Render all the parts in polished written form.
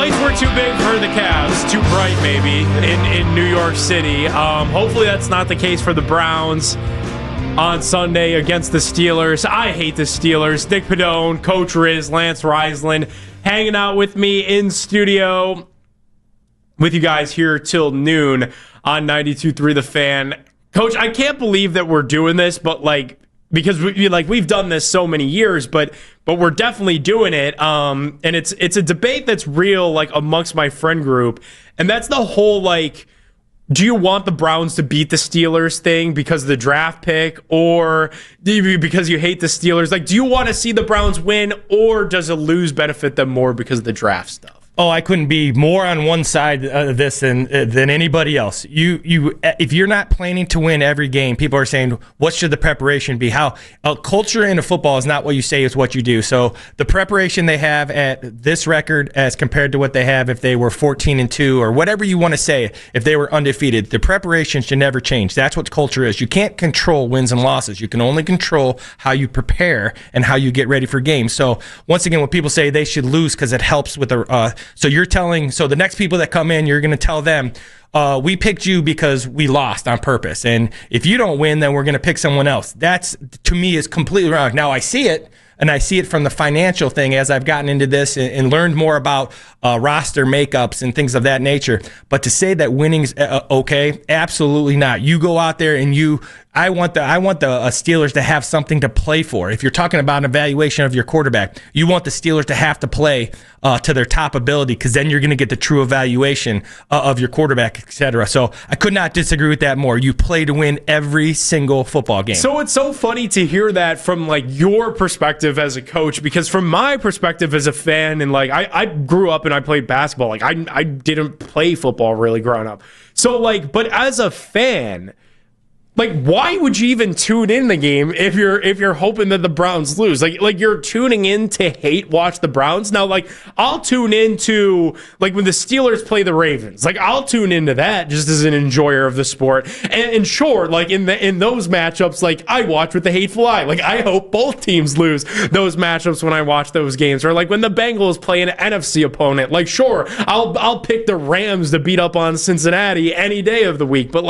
lights were too big for the Cavs, too bright maybe, in New York City. Hopefully that's not the case for the Browns on Sunday against the Steelers. I hate the Steelers. Nick Padone, Coach Riz, Lance Reisland, hanging out with me in studio with you guys here till noon on 92.3 The Fan. Coach, I can't believe that we're doing this, but because we've done this so many years, but we're definitely doing it. And it's a debate that's real, amongst my friend group, and that's the whole do you want the Browns to beat the Steelers thing because of the draft pick, or because you hate the Steelers? Do you want to see the Browns win, or does a lose benefit them more because of the draft stuff? Oh, I couldn't be more on one side of this than anybody else. If you're not planning to win every game, people are saying, what should the preparation be? How a culture in a football is not what you say, is what you do. So the preparation they have at this record as compared to what they have if they were 14-2 or whatever you want to say, if they were undefeated, the preparation should never change. That's what culture is. You can't control wins and losses. You can only control how you prepare and how you get ready for games. So once again, when people say they should lose because it helps with the so the next people that come in, you're going to tell them, we picked you because we lost on purpose. And if you don't win, then we're going to pick someone else. That's, to me, is completely wrong. Now, I see it, and I see it from the financial thing as I've gotten into this and learned more about roster makeups and things of that nature. But to say that winning's okay, absolutely not. You go out there and I want the Steelers to have something to play for. If you're talking about an evaluation of your quarterback, you want the Steelers to have to play to their top ability, because then you're going to get the true evaluation of your quarterback, etc. So I could not disagree with that more. You play to win every single football game. So it's so funny to hear that from your perspective as a coach, because from my perspective as a fan, and I grew up and I played basketball. I didn't play football really growing up. So but as a fan, why would you even tune in the game if you're hoping that the Browns lose? You're tuning in to watch the Browns. Now, I'll tune into when the Steelers play the Ravens. I'll tune into that just as an enjoyer of the sport. And sure, in those matchups, I watch with the hateful eye. I hope both teams lose those matchups when I watch those games. Or when the Bengals play an NFC opponent. Sure, I'll pick the Rams to beat up on Cincinnati any day of the week. But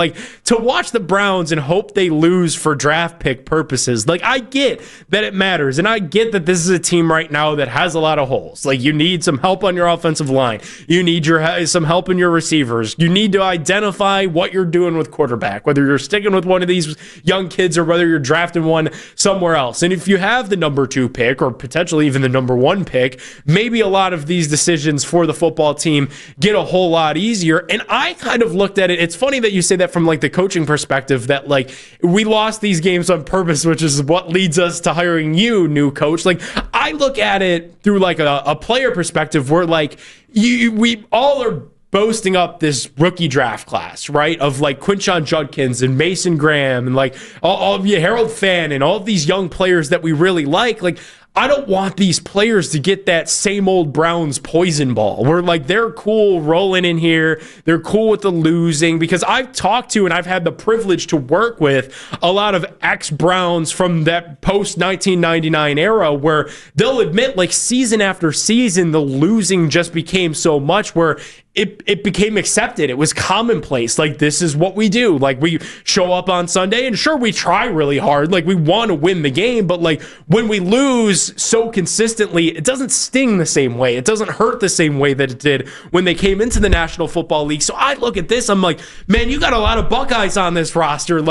to watch the Browns and hope they lose for draft pick purposes. I get that it matters, and I get that this is a team right now that has a lot of holes. You need some help on your offensive line. You need some help in your receivers. You need to identify what you're doing with quarterback, whether you're sticking with one of these young kids or whether you're drafting one somewhere else. And if you have the number 2 pick or potentially even the number 1 pick, maybe a lot of these decisions for the football team get a whole lot easier. And I kind of looked at it. It's funny that you say that from the coaching perspective, that we lost these games on purpose, which is what leads us to hiring you, new coach. I look at it through a player perspective where we all are boasting up this rookie draft class, right? Of Quinshon Judkins and Mason Graham and all of Harold Fan and all of these young players that we really like. I don't want these players to get that same old Browns poison ball where they're cool rolling in here. They're cool with the losing, because I've talked to and I've had the privilege to work with a lot of ex-Browns from that post-1999 era where they'll admit season after season, the losing just became so much where it became accepted. It was commonplace. This is what we do. We show up on Sunday and sure, we try really hard. We want to win the game, but when we lose so consistently, it doesn't sting the same way. It doesn't hurt the same way that it did when they came into the National Football League. So I look at this, I'm man, you got a lot of Buckeyes on this roster.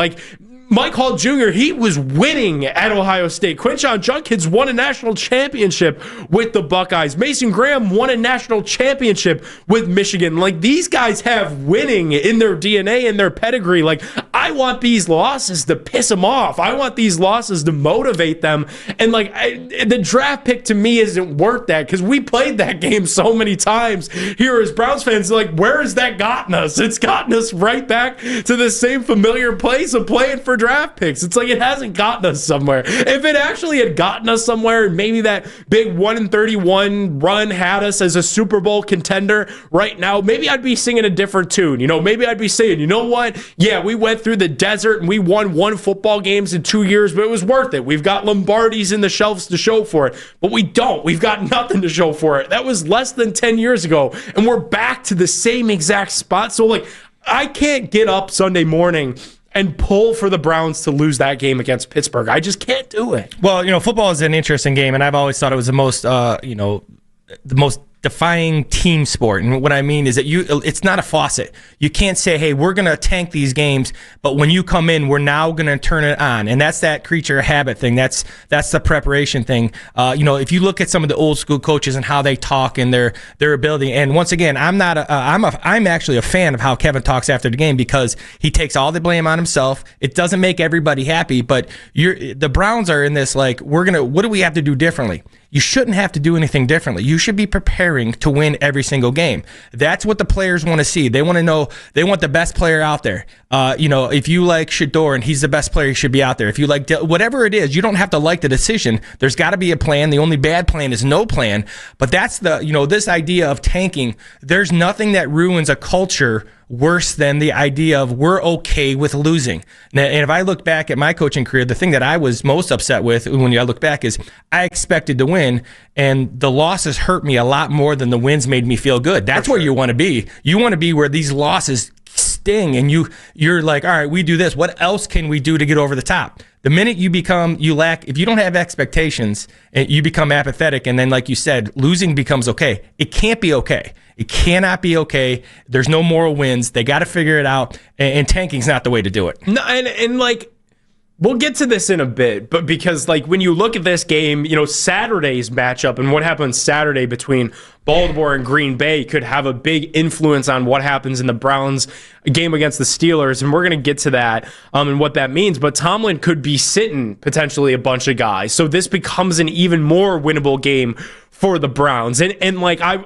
Mike Hall Jr., he was winning at Ohio State. Quinshon Judkins won a national championship with the Buckeyes. Mason Graham won a national championship with Michigan. These guys have winning in their DNA and their pedigree. I want these losses to piss them off. I want these losses to motivate them. And the draft pick to me isn't worth that, because we played that game so many times here as Browns fans. Where has that gotten us? It's gotten us right back to the same familiar place of playing for draft picks. It's it hasn't gotten us somewhere. If it actually had gotten us somewhere, and maybe that big 1-31 run had us as a Super Bowl contender right now, maybe I'd be singing a different tune. Maybe I'd be saying, you know what? Yeah, we went through through the desert and we won 1 football games in 2 years, but it was worth it. We've got Lombardis in the shelves to show for it, but we don't. We've got nothing to show for it. That was less than 10 years ago, and we're back to the same exact spot. So, like, I can't get up Sunday morning and pull for the Browns to lose that game against Pittsburgh. I just can't do it. Well, football is an interesting game, and I've always thought it was the most, the most defying team sport. And what I mean is that it's not a faucet. You can't say, hey, we're going to tank these games, but when you come in, we're now going to turn it on. And that's that creature habit thing. That's the preparation thing. If you look at some of the old school coaches and how they talk and their ability, and once again, I'm actually a fan of how Kevin talks after the game, because he takes all the blame on himself. It doesn't make everybody happy, but the Browns are in this, like, what do we have to do differently? You shouldn't have to do anything differently. You should be preparing to win every single game. That's what the players want to see. They want to know, they want the best player out there. If you like Shador and he's the best player, he should be out there. If you like whatever it is, you don't have to like the decision. There's got to be a plan. The only bad plan is no plan. But that's this idea of tanking. There's nothing that ruins a culture worse than the idea of we're okay with losing. Now, and if I look back at my coaching career, the thing that I was most upset with when I look back is I expected to win, and the losses hurt me a lot more than the wins made me feel good. That's where you want to be. You want to be where these losses sting, and you're like, all right, we do this. What else can we do to get over the top? The minute if you don't have expectations, you become apathetic, and then, like you said, losing becomes okay. It can't be okay. It cannot be okay. There's no moral wins. They got to figure it out, and tanking's not the way to do it. No, and we'll get to this in a bit, but because, like, when you look at this game, Saturday's matchup and what happens Saturday between Baltimore and Green Bay could have a big influence on what happens in the Browns game against the Steelers, and we're going to get to that and what that means. But Tomlin could be sitting potentially a bunch of guys, so this becomes an even more winnable game for the Browns. And like, I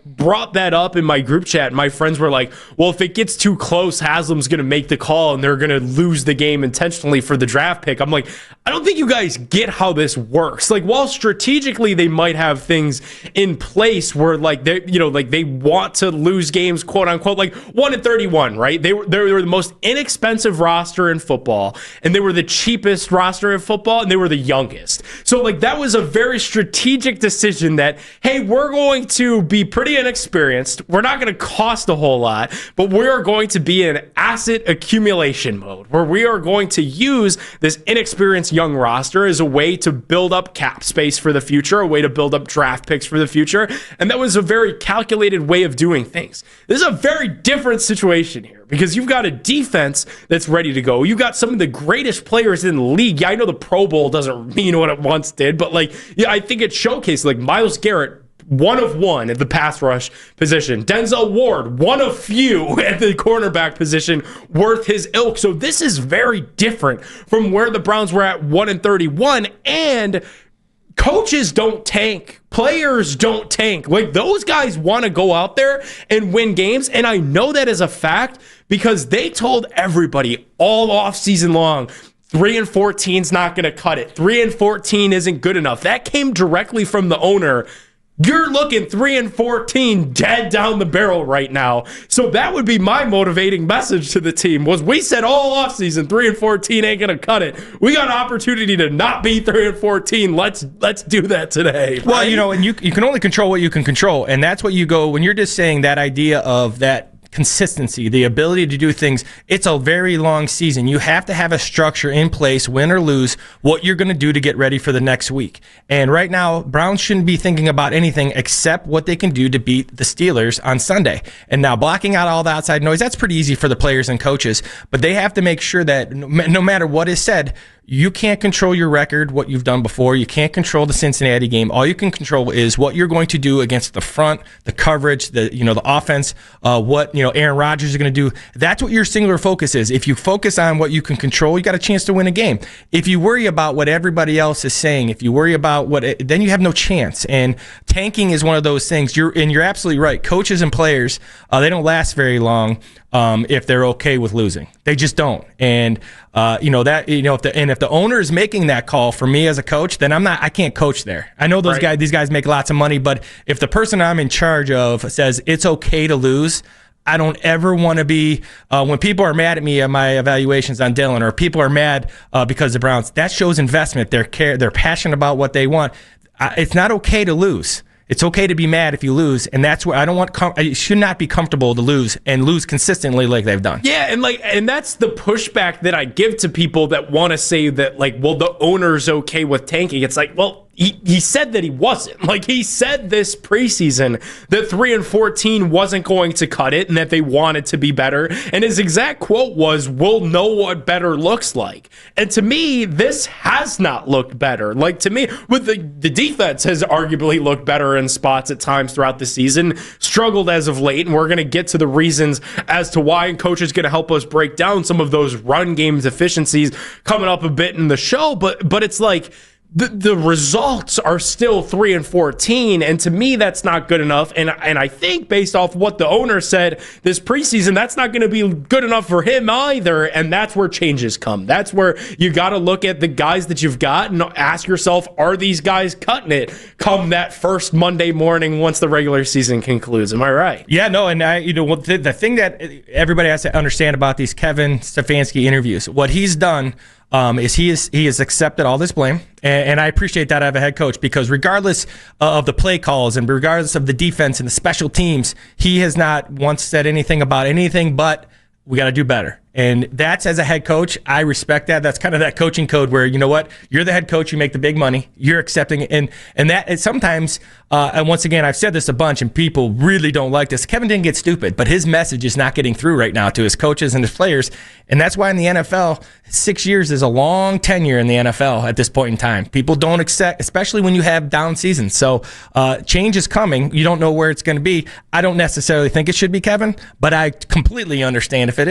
brought that up in my group chat, and my friends were like, well, if it gets too close, Haslam's going to make the call and they're going to lose the game intentionally for the draft pick. I'm like, I don't think you guys get how this works. Like, while strategically they might have things in place where, like, they want to lose games, quote unquote, like 1-31, right? They were the most inexpensive roster in football, and they were the cheapest roster in football, and they were the youngest. So, like, that was a very strategic decision that, hey, we're going to be pretty inexperienced. We're not going to cost a whole lot, but we're going to be in asset accumulation mode where we are going to use this inexperienced young roster as a way to build up cap space for the future, a way to build up draft picks for the future. And that was a very calculated way of doing things. This is a very different situation here, because you've got a defense that's ready to go. You've got some of the greatest players in the league. Yeah, I know the Pro Bowl doesn't mean what it once did, but I think it showcased, like, Myles Garrett, 1 of 1 at the pass rush position. Denzel Ward, 1 of few at the cornerback position, worth his ilk. So this is very different from where the Browns were at 1-31, and coaches don't tank. Players don't tank. Like, those guys want to go out there and win games, and I know that as a fact because they told everybody all offseason long, 3-14 is not going to cut it. 3-14 isn't good enough. That came directly from the owner. You're looking 3-14 dead down the barrel right now. So that would be my motivating message to the team, was we said all offseason 3-14 ain't going to cut it. We got an opportunity to not be 3-14. Let's do that today. Right? Well, and you can only control what you can control. And that's what you go, when you're just saying that idea of that consistency, the ability to do things. It's a very long season. You have to have a structure in place, win or lose, what you're going to do to get ready for the next week. And right now, Browns shouldn't be thinking about anything except what they can do to beat the Steelers on Sunday. And now, blocking out all the outside noise, that's pretty easy for the players and coaches, but they have to make sure that no matter what is said, you can't control your record, what you've done before. You can't control the Cincinnati game. All you can control is what you're going to do against the front, the coverage, the offense, what Aaron Rodgers is going to do. That's what your singular focus is. If you focus on what you can control, you got a chance to win a game. If you worry about what everybody else is saying, if you worry about then you have no chance. And tanking is one of those things. You're absolutely right. Coaches and players, they don't last very long if they're okay with losing. They just don't. And if the owner is making that call for me as a coach, then I can't coach there. I know these guys make lots of money, but if the person I'm in charge of says it's okay to lose, I don't ever want to be, when people are mad at me at my evaluations on Dylan, or people are mad because of the Browns, that shows investment. They're passionate about what they want. It's not okay to lose. It's okay to be mad if you lose, and that's where it should not be comfortable to lose and lose consistently like they've done. Yeah, and that's the pushback that I give to people that want to say that, like, well, the owner's okay with tanking. It's like, well, he said that he wasn't. Like, he said this preseason that 3-14 wasn't going to cut it and that they wanted to be better. And his exact quote was, "We'll know what better looks like." And to me, this has not looked better. Like, to me, with the defense has arguably looked better in spots at times throughout the season, struggled as of late, and we're going to get to the reasons as to why, and Coach is going to help us break down some of those run game deficiencies coming up a bit in the show. But it's like, the results are still 3-14, and to me, that's not good enough. And I think based off what the owner said this preseason, that's not going to be good enough for him either. And that's where changes come. That's where you got to look at the guys that you've got and ask yourself, are these guys cutting it come that first Monday morning once the regular season concludes? Am I right? Yeah, no, and the thing that everybody has to understand about these Kevin Stefanski interviews, what he's done. Is he has accepted all this blame, and I appreciate that I have a head coach, because regardless of the play calls and regardless of the defense and the special teams, he has not once said anything about anything but we got to do better. And that's, as a head coach, I respect that. That's kind of that coaching code where, you know what, you're the head coach, you make the big money, you're accepting it. And that is sometimes, and once again, I've said this a bunch and people really don't like this. Kevin didn't get stupid, but his message is not getting through right now to his coaches and his players. And that's why in the NFL, 6 years is a long tenure in the NFL at this point in time. People don't accept, especially when you have down seasons. So change is coming. You don't know where it's going to be. I don't necessarily think it should be Kevin, but I completely understand if it is.